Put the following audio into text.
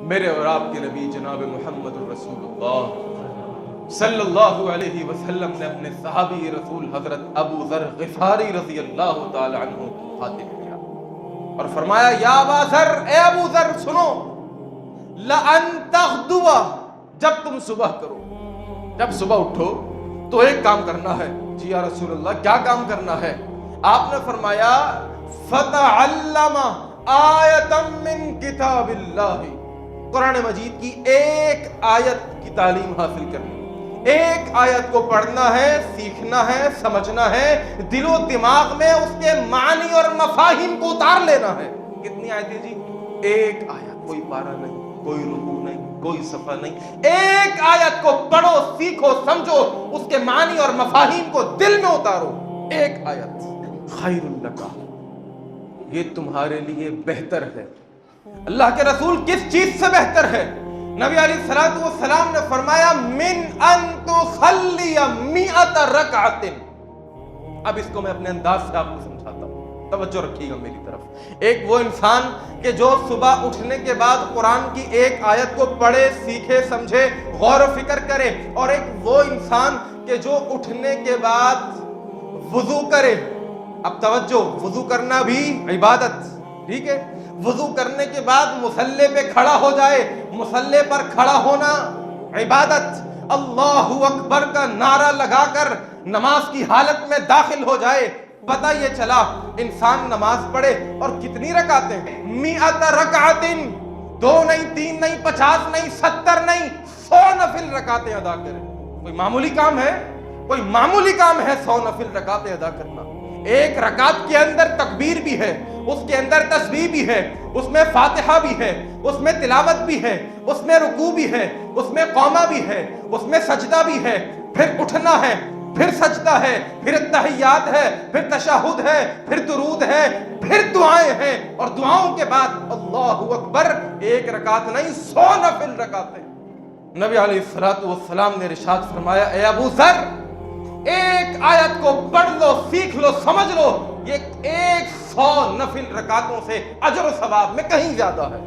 میرے اور آپ کے نبی جناب محمد الرسول اللہ صلی اللہ علیہ وسلم نے اپنے صحابی رسول حضرت ابو ذر غفاری رضی اللہ تعالی عنہ کو خاطب کیا اور فرمایا یا ابا ذر، اے ابو ذر سنو، لَأَن تَغْدُوَ، جب تم صبح کرو، جب صبح اٹھو تو ایک کام کرنا ہے۔ جی یا رسول اللہ کیا کام کرنا ہے؟ آپ نے فرمایا فَتَعَلَّمَ آیَةً مِّن کتاب اللہ، قرآن مجید کی ایک آیت کی تعلیم حاصل کرنی، ایک آیت کو پڑھنا ہے، سیکھنا ہے، سمجھنا ہے، دل و دماغ میں اس کے معنی اور مفاہیم کو اتار لینا ہے۔ کتنی آیتیں جی؟ ایک آیت، کوئی پارہ نہیں، کوئی رکوع نہیں، کوئی صفحہ نہیں، ایک آیت کو پڑھو، سیکھو، سمجھو، اس کے معنی اور مفاہیم کو دل میں اتارو۔ ایک آیت خیر لک، یہ تمہارے لیے بہتر ہے۔ اللہ کے رسول کس چیز سے بہتر ہے؟ نبی علیہ الصلوۃ والسلام نے فرمایا من ان تصلی 100 رکعت۔ اب اس کو میں اپنے انداز سے آپ کو سمجھاتا ہوں، توجہ رکھیے گا میری طرف۔ ایک وہ انسان کہ جو صبح اٹھنے کے بعد قرآن کی ایک آیت کو پڑھے، سیکھے، سمجھے، غور و فکر کرے، اور ایک وہ انسان کہ جو اٹھنے کے بعد وضو کرے۔ اب توجہ، وضو کرنا بھی عبادت، ٹھیک ہے؟ وضو کرنے کے بعد مصلی پہ کھڑا ہو جائے، مصلی پر کھڑا ہونا عبادت، اللہ اکبر کا نعرہ لگا کر نماز کی حالت میں داخل ہو جائے۔ پتہ یہ چلا انسان نماز پڑھے اور کتنی رکعتیں؟ 100 رکعت، 2 نہیں، 3 نہیں، 50 نہیں، 70 نہیں، 100 نفل رکعتیں ادا کرے۔ کوئی معمولی کام ہے؟ کوئی معمولی کام ہے 100 نفل رکعتیں ادا کرنا؟ ایک رکعت کے اندر تکبیر بھی ہے، اس کے اندر تسبیح بھی ہے، اس میں فاتحہ بھی ہے، اس میں تلاوت بھی ہے، اس میں رکوع بھی ہے، اس میں قومہ بھی ہے، اس میں سجدہ بھی ہے، پھر اٹھنا ہے، پھر سجدہ ہے، پھر تحیات ہے، پھر تشہد ہے، پھر درود ہے، پھر دعائیں ہیں، اور دعاؤں کے بعد اللہ اکبر۔ ایک رکعت نہیں، 100 نفل رکعتیں۔ نبی علیہ الصلوۃ والسلام نے ارشاد فرمایا اے ابو ذر، ایک آیت کو پڑھ لو، سیکھ لو، سمجھ لو، یہ 100 نفل رکعتوں سے اجر و ثواب میں کہیں زیادہ ہے۔